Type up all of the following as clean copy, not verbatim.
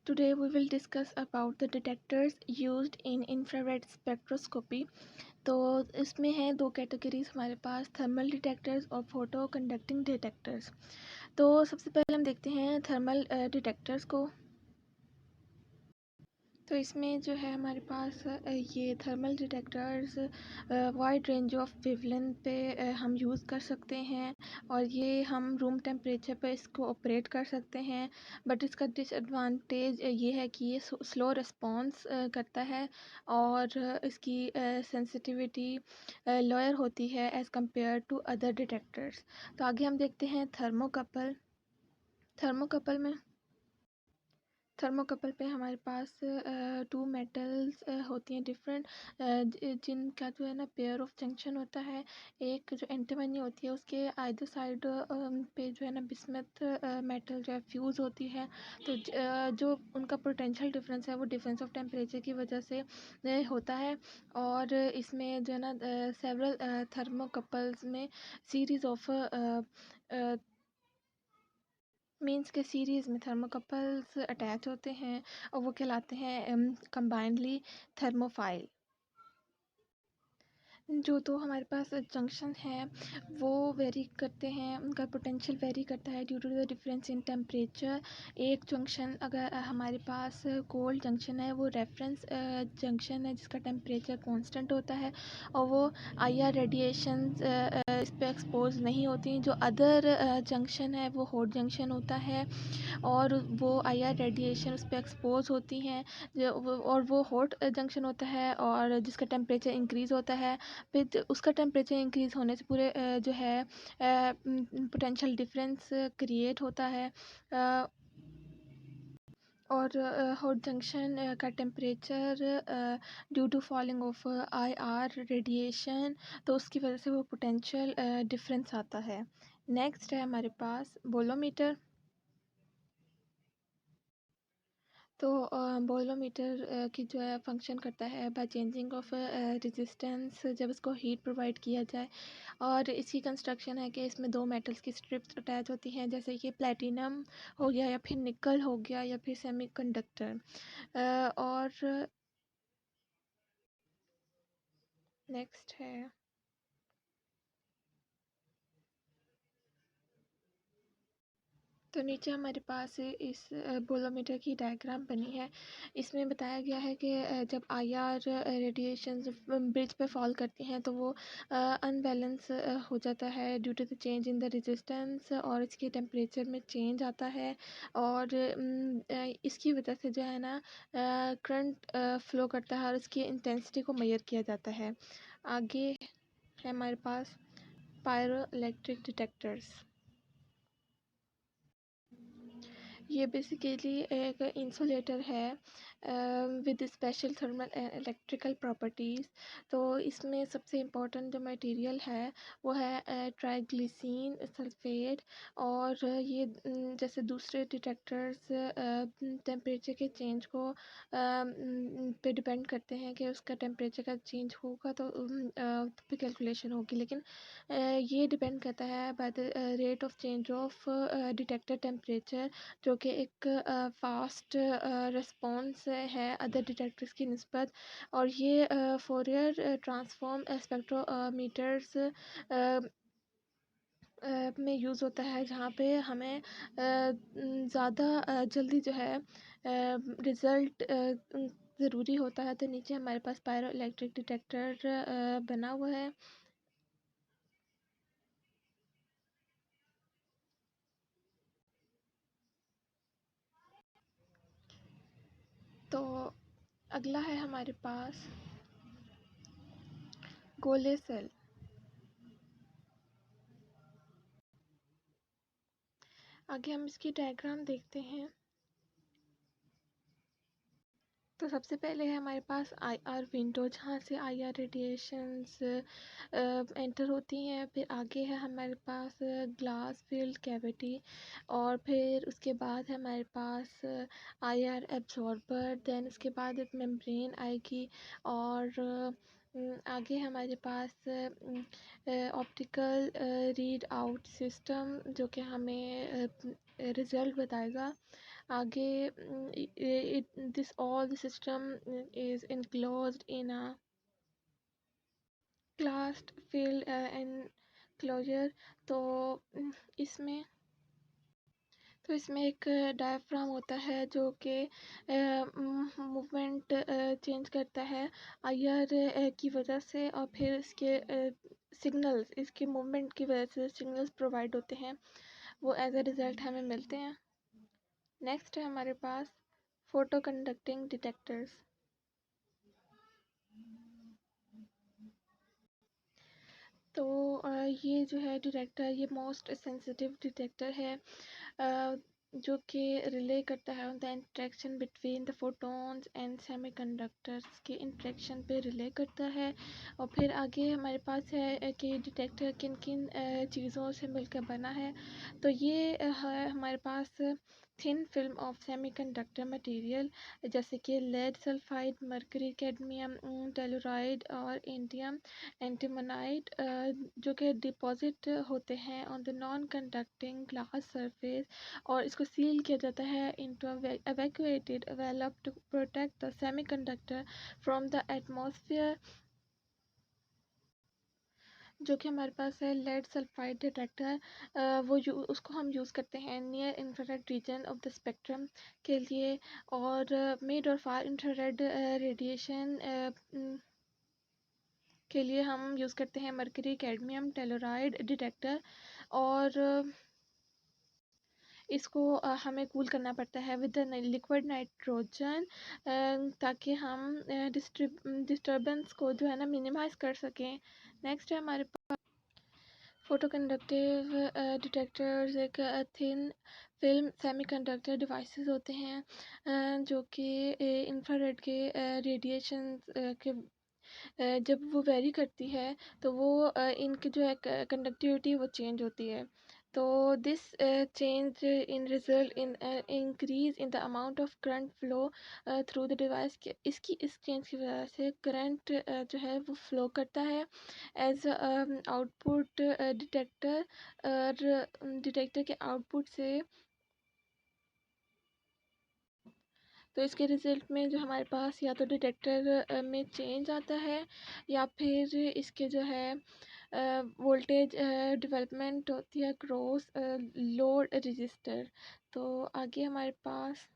Today we will discuss about the detectors used in infrared spectroscopy. तो इसमें है दो कैटेगरीज हमारे पास, थर्मल डिटेक्टर्स और फोटो कंडक्टिंग डिटेक्टर्स। तो सबसे पहले हम देखते हैं थर्मल डिटेक्टर्स को। तो इसमें जो है हमारे पास ये thermal detectors wide range of wavelength पे हम यूज़ कर सकते हैं और ये हम रूम टेम्परेचर पे इसको ऑपरेट कर सकते हैं। बट इसका डिसएडवांटेज ये है कि ये स्लो रिस्पॉन्स करता है और इसकी सेंसिटिविटी लोअर होती है as compare to other detectors. तो आगे हम देखते हैं थर्मोकपल। थर्मोकपल पे हमारे पास टू मेटल्स होती हैं डिफरेंट, जिनका जो है ना पेयर ऑफ जंक्शन होता है। एक जो एंटीमनी होती है उसके आइदर साइड पे जो है ना बिस्मथ मेटल जो है फ्यूज़ होती है। तो जो उनका पोटेंशियल डिफरेंस है वो डिफरेंस ऑफ टेम्परेचर की वजह से होता है। और इसमें जो है ना सेवरल थर्मोकपल्स में सीरीज़ ऑफ मीन्स के सीरीज़ में थर्मोकपल्स अटैच होते हैं और वो कहलाते हैं कंबाइंडली थर्मोफाइल। जो तो हमारे पास जंक्शन है वो वेरी करते हैं, उनका पोटेंशियल वेरी करता है due to the difference in temperature. एक जंक्शन अगर हमारे पास कोल्ड जंक्शन है वो रेफरेंस जंक्शन है जिसका टेम्परेचर कांस्टेंट होता है और वो आईआर रेडिएशन इस पर एक्सपोज नहीं होती। जो अदर जंक्शन है वो हॉट जंक्शन होता है और वो आईआर रेडिएशन उस पर एक्सपोज होती हैं। और वो हॉट जंक्शन होता है और जिसका टेम्परेचर इंक्रीज़ होता है। फिर उसका टेम्परेचर इंक्रीज़ होने से पूरे जो है पोटेंशियल डिफरेंस क्रिएट होता है। और हॉट जंक्शन का temperature due to falling of IR radiation, तो उसकी वजह से वो पोटेंशियल डिफरेंस आता है। नेक्स्ट है हमारे पास बोलोमीटर। तो बोलोमीटर की जो है फंक्शन करता है बाय चेंजिंग ऑफ रेजिस्टेंस जब इसको हीट प्रोवाइड किया जाए। और इसकी कंस्ट्रक्शन है कि इसमें दो मेटल्स की स्ट्रिप्स अटैच होती हैं, जैसे कि प्लेटिनम हो गया या फिर निकल हो गया या फिर सेमीकंडक्टर। और नेक्स्ट है तो नीचे हमारे पास इस बोलोमीटर की डायग्राम बनी है। इसमें बताया गया है कि जब आईआर रेडिएशंस ब्रिज पे फॉल करती हैं तो वो अनबैलेंस हो जाता है due to the change in the resistance और इसके टेम्परेचर में चेंज आता है। और इसकी वजह से जो है ना करंट फ्लो करता है और इसकी इंटेंसिटी को मेजर किया जाता है। आगे है हमारे पास पायरो इलेक्ट्रिक डिटेक्टर्स। ये बेसिकली एक इंसुलेटर है with special thermal electrical properties. तो इसमें सबसे इम्पोर्टेंट जो मटेरियल है वो है ट्राइग्लिसरीन सल्फेट। और ये जैसे दूसरे डिटेक्टर्स टेम्परेचर के चेंज को पे डिपेंड करते हैं कि उसका टेम्परेचर का चेंज होगा तो पे कैलकुलेशन होगी, लेकिन ये डिपेंड करता है by the rate of change of detector temperature, जो कि एक फास्ट रिस्पॉन्स है अदर डिटेक्टर्स की निस्बत। और ये फोरियर ट्रांसफॉर्म स्पेक्ट्रोमीटर्स में यूज़ होता है, जहाँ पे हमें ज़्यादा जल्दी जो है रिज़ल्ट ज़रूरी होता है। तो नीचे हमारे पास पायरो इलेक्ट्रिक डिटेक्टर बना हुआ है। तो अगला है हमारे पास गोले सेल। आगे हम इसकी डायग्राम देखते हैं। तो सबसे पहले है हमारे पास आईआर विंडो, जहाँ से आईआर रेडिएशंस एंटर होती हैं। फिर आगे है हमारे पास ग्लास फील्ड कैविटी, और फिर उसके बाद है हमारे पास आईआर एब्जॉर्बर। देन उसके बाद एक मेम्ब्रेन आएगी और आगे हमारे पास ऑप्टिकल रीड आउट सिस्टम जो कि हमें रिज़ल्ट बताएगा। आगे this all the system is enclosed in a glassed field enclosure। तो इसमें एक डायफ्राम होता है जो कि मूवमेंट चेंज करता है आईआर की वजह से, और फिर इसके सिग्नल्स, इसके मूवमेंट की वजह से सिग्नल्स प्रोवाइड होते हैं, वो एज अ रिज़ल्ट हमें मिलते हैं। नेक्स्ट है हमारे पास फोटो कंडक्टिंग डिटेक्टर्स। तो ये जो है डिटेक्टर, ये मोस्ट सेंसिटिव डिटेक्टर है जो कि रिले करता है the interaction between the photons and semiconductors के इंटरेक्शन पे रिले करता है। और फिर आगे हमारे पास है कि डिटेक्टर किन किन चीज़ों से मिलकर बना है। तो ये है हमारे पास thin film of semiconductor material, जैसे कि lead sulphide, mercury, cadmium, telluride और इंडियम एंटीमोनाइट, जो कि डिपॉजिट होते हैं on the non conducting glass surface, और इसको सील किया जाता है into evacuated envelope to protect the semiconductor from the atmosphere। जो कि हमारे पास है लेड सल्फाइड डिटेक्टर, उसको हम यूज़ करते हैं near infrared reason of the spectrum के लिए, और मिड और फार इंफ्रारेड रेडिएशन के लिए हम यूज़ करते हैं मरकरी, कैडमियम, टेलोराइड डिटेक्टर। और इसको हमें कूल करना पड़ता है विद लिक्विड नाइट्रोजन, ताकि हम डिस्टर्बेंस को जो है ना मिनिमाइज कर सकें। नेक्स्ट है हमारे पास फोटो कंडक्टिव डिटेक्टर्स, एक थिन फिल्म सेमीकंडक्टर डिवाइसेस होते हैं जो कि इंफ्रारेड के रेडिएशन के जब वो वेरी करती है तो वो इनकी जो है कंडक्टिविटी वो चेंज होती है। तो this change in result in increase in the amount of current flow through the device. इस चेंज की वजह से करंट जो है वो फ्लो करता है एज आउटपुट डिटेक्टर, और डिटेक्टर के आउटपुट से। तो इसके रिज़ल्ट में जो हमारे पास या तो डिटेक्टर में चेंज आता है, या फिर इसके जो है वोल्टेज डेवलपमेंट होती है क्रॉस लोड रजिस्टर। तो आगे हमारे पास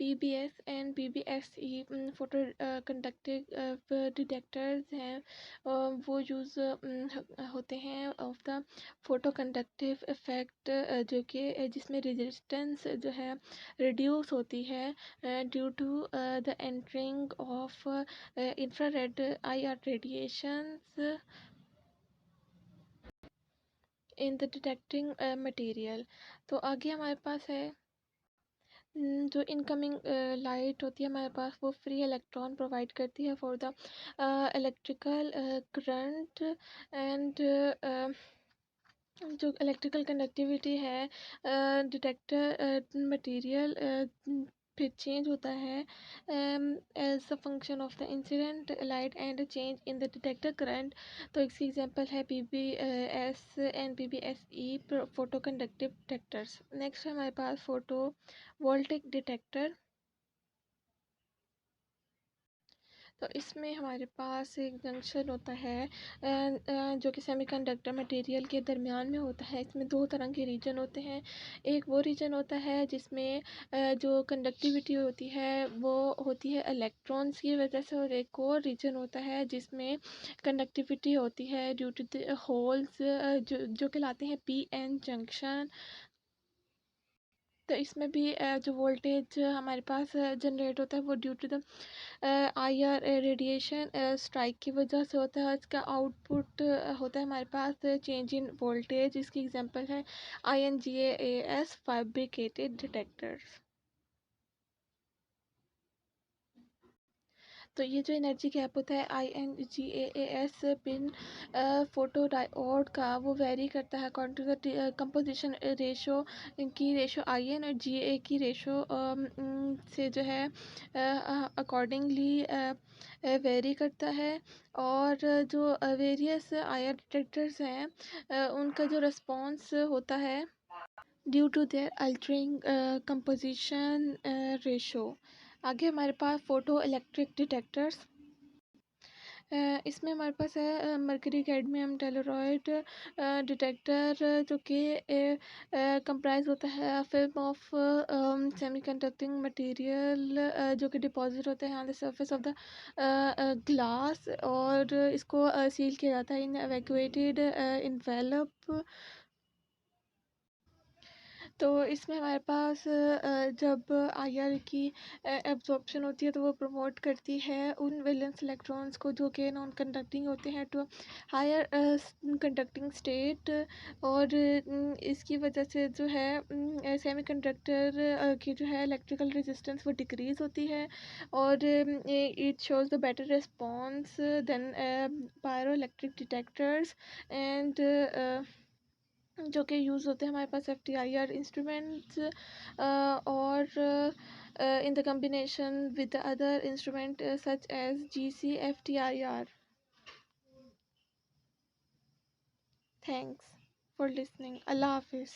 PBS and PBSE photoconductive detectors हैं, वो यूज़ होते हैं of the photoconductive effect, जो कि जिसमें रेजिस्टेंस जो है रिड्यूस होती है due to the entering of infrared IR radiations in the detecting material. तो आगे हमारे पास है जो इनकमिंग लाइट होती है हमारे पास, वो फ्री इलेक्ट्रॉन प्रोवाइड करती है for the electrical current. And जो इलेक्ट्रिकल कंडक्टिविटी है डिटेक्टर मटेरियल फिर चेंज होता है as a function of the incident light and change in the detector current. तो इसकी एग्जांपल है PBS and PBSE photoconductive detectors. Next है हमारे पास फोटो वोल्टिक डिटेक्टर। तो इसमें हमारे पास एक जंक्शन होता है जो कि सेमीकंडक्टर मटेरियल के दरमियान में होता है। इसमें दो तरह के रीजन होते हैं। एक वो रीजन होता है जिसमें जो कंडक्टिविटी होती है वो होती है इलेक्ट्रॉन्स की वजह से, और एक और रीजन होता है जिसमें कंडक्टिविटी होती है ड्यू टू द होल्स, जो कहलाते हैं PN जंक्शन। तो इसमें भी जो वोल्टेज हमारे पास जनरेट होता है वो due to the IR radiation strike की वजह से होता है। इसका आउटपुट होता है हमारे पास चेंज इन वोल्टेज। इसकी एग्जांपल है INGAS फैब्रिकेटेड डिटेक्टर्स। तो ये जो एनर्जी गैप होता है INGAS पिन फोटो डायोड का, वो वेरी करता है according to the composition ratio की रेशो IN और GA की रेशो से जो है अकॉर्डिंगली वेरी करता है। और जो वेरियस IR डिटेक्टर्स हैं उनका जो रिस्पॉन्स होता है due to their altering composition ratio. आगे हमारे पास फोटो इलेक्ट्रिक डिटेक्टर्स। इसमें हमारे पास है मर्करी कैडमियम टेलोरॉइड डिटेक्टर, जो कि कंप्राइज होता है फिल्म ऑफ सेमीकंडक्टिंग मटेरियल जो कि डिपॉजिट होते हैं on the surface of the glass, और इसको सील किया जाता है इन एवैक्यूएटेड इन्वेलप। तो इसमें हमारे पास जब IR की एब्जॉर्प्शन होती है तो वो प्रमोट करती है उन वैलेंस इलेक्ट्रॉन्स को जो कि नॉन कंडक्टिंग होते हैं टू हायर कंडक्टिंग स्टेट। और इसकी वजह से जो है सेमीकंडक्टर की जो है इलेक्ट्रिकल रेजिस्टेंस वो डिक्रीज होती है, और it shows the better response than pyroelectric detectors and जो कि यूज़ होते हैं हमारे पास FTIR इंस्ट्रूमेंट्स, और in the combination with the other instrument such as GC FTIR। Thanks for listening. अल्लाह हाफिज़।